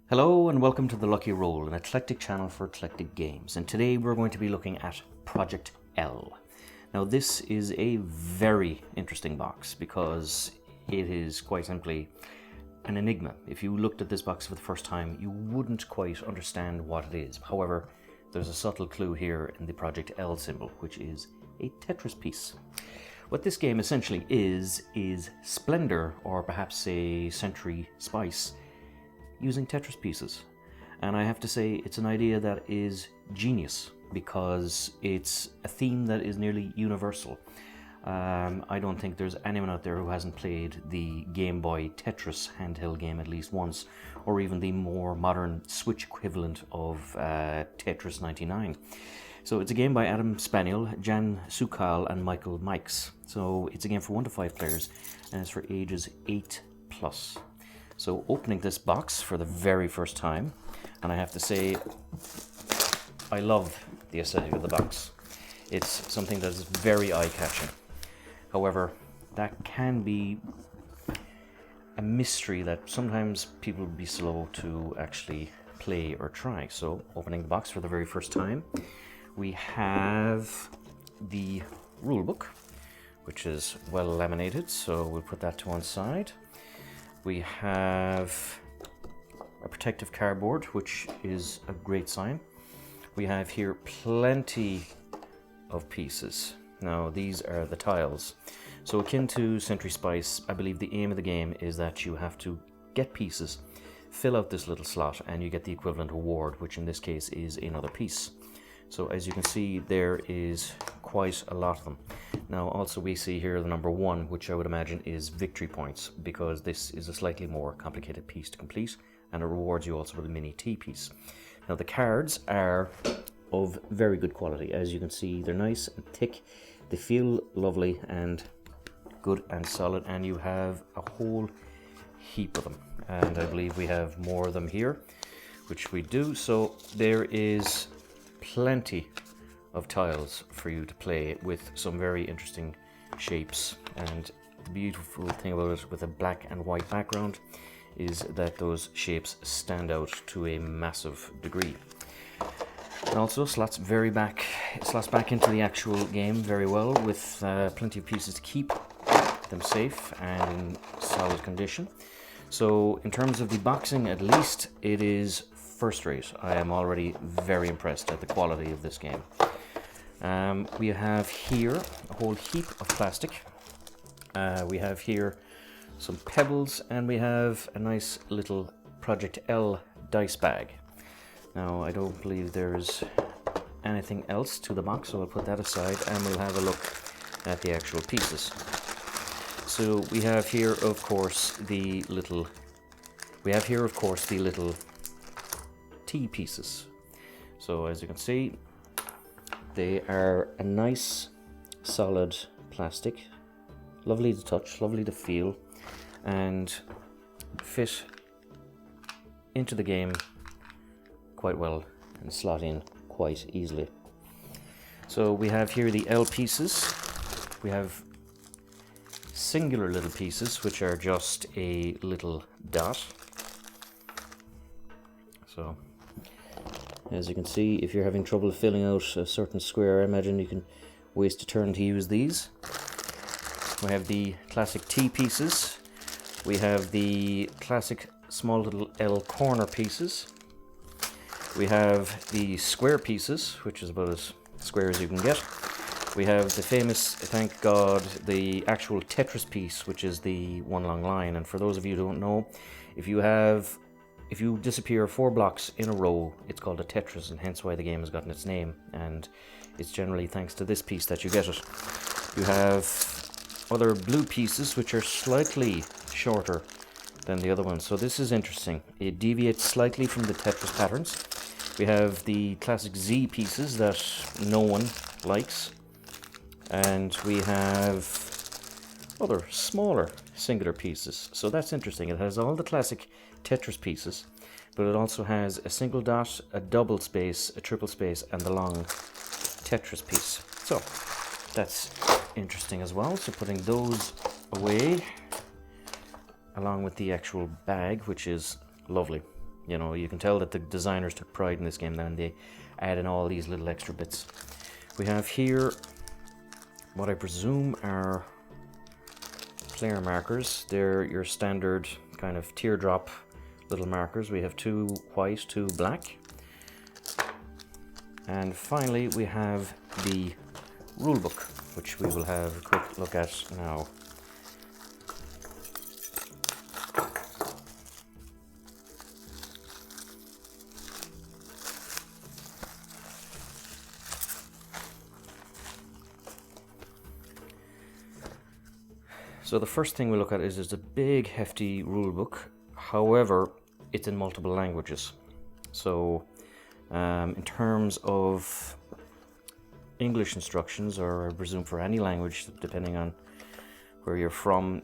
Hello and welcome to The Lucky Roll, an eclectic channel for eclectic games. And today we're going to be looking at Project L. Now this is a very interesting box because it is quite simply an enigma. If you looked at this box for the first time, you wouldn't quite understand what it is. However, there's a subtle clue here in the Project L symbol, which is a Tetris piece. What this game essentially is Splendor, or perhaps a Century Spice, using Tetris pieces. And I have to say it's an idea that is genius because it's a theme that is nearly universal. I don't think there's anyone out there who hasn't played the Game Boy Tetris handheld game at least once, or even the more modern Switch equivalent of Tetris 99. So it's a game by Adam Spaniel, Jan Sukal and Michael Mikes. So it's a game for 1 to 5 players and it's for ages 8+. So opening this box for the very first time, and I have to say I love the aesthetic of the box. It's something that is very eye-catching. However, that can be a mystery that sometimes people would be slow to actually play or try. So opening the box for the very first time, we have the rule book, which is well laminated, so we'll put that to one side. We have a protective cardboard, which is a great sign. We have here plenty of pieces. Now these are the tiles. So akin to Century Spice, I believe the aim of the game is that you have to get pieces, fill out this little slot, and you get the equivalent award, which in this case is another piece. So as you can see, there is quite a lot of them. Now also we see here the number 1, which I would imagine is victory points, because this is a slightly more complicated piece to complete, and it rewards you also with a mini T piece. Now the cards are of very good quality. As you can see, they're nice and thick, they feel lovely and good and solid, and you have a whole heap of them. And I believe we have more of them here, which we do. So there is plenty of tiles for you to play with, some very interesting shapes. And the beautiful thing about it with a black and white background is that those shapes stand out to a massive degree. And also slots back into the actual game very well, with plenty of pieces to keep them safe and in solid condition. So in terms of the boxing, at least it is first rate. I am already very impressed at the quality of this game. We have here a whole heap of plastic. We have here some pebbles, and we have a nice little Project L dice bag. Now I don't believe there's anything else to the box, so I'll put that aside and we'll have a look at the actual pieces. So we have here of course the little T pieces. So as you can see, they are a nice solid plastic, lovely to touch, lovely to feel, and fit into the game quite well and slot in quite easily. So we have here the L pieces. We have singular little pieces which are just a little dot. So as you can see, if you're having trouble filling out a certain square, I imagine you can waste a turn to use these. We have the classic T pieces. We have the classic small little L corner pieces. We have the square pieces, which is about as square as you can get. We have the famous, thank God, the actual Tetris piece, which is the one long line. And for those of you who don't know, if you disappear 4 blocks in a row, it's called a Tetris, and hence why the game has gotten its name. And it's generally thanks to this piece that you get it. You have other blue pieces, which are slightly shorter than the other ones. So this is interesting. It deviates slightly from the Tetris patterns. We have the classic Z pieces that no one likes. And we have other smaller singular pieces. So that's interesting. It has all the classic Tetris pieces, but it also has a single dot, a double space, a triple space, and the long Tetris piece. So that's interesting as well. So putting those away, along with the actual bag, which is lovely. You know, you can tell that the designers took pride in this game, then they add in all these little extra bits. We have here what I presume are player markers. They're your standard kind of teardrop little markers. We have 2 white, 2 black. And finally we have the rulebook, which we will have a quick look at now. So the first thing we look at is a big hefty rule book. However, it's in multiple languages. So in terms of English instructions, or I presume for any language depending on where you're from,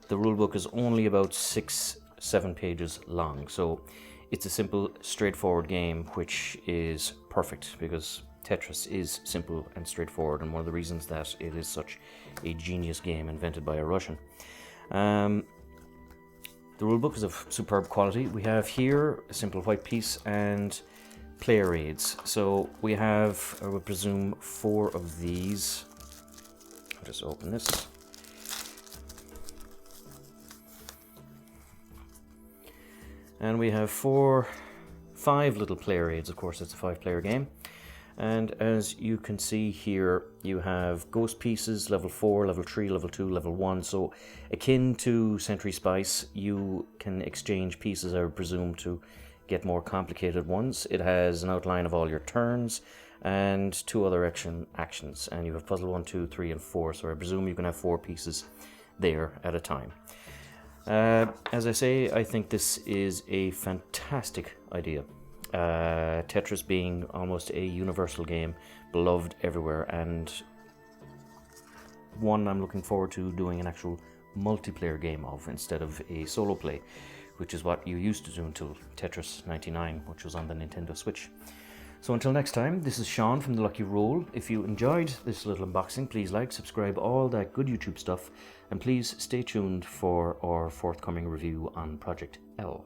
the rule book is only about 6-7 pages long. So it's a simple, straightforward game, which is perfect because Tetris is simple and straightforward, and one of the reasons that it is such a genius game invented by a Russian. The rulebook is of superb quality. We have here a simple white piece and player aids. So we have, I would presume, 4 of these. I'll just open this. And we have 5 little player aids. Of course, it's a 5-player game. And as you can see here, you have ghost pieces, level 4, level 3, level 2, level 1. So akin to Century Spice, you can exchange pieces, I would presume, to get more complicated ones. It has an outline of all your turns and 2 other actions. And you have puzzle 1, 2, 3, and 4. So I presume you can have 4 pieces there at a time. As I say, I think this is a fantastic idea. Tetris being almost a universal game, beloved everywhere, and one I'm looking forward to doing an actual multiplayer game of instead of a solo play, which is what you used to do until Tetris 99, which was on the Nintendo Switch. So until next time, this is Sean from The Lucky Roll. If you enjoyed this little unboxing, please like, subscribe, all that good YouTube stuff, and please stay tuned for our forthcoming review on Project L.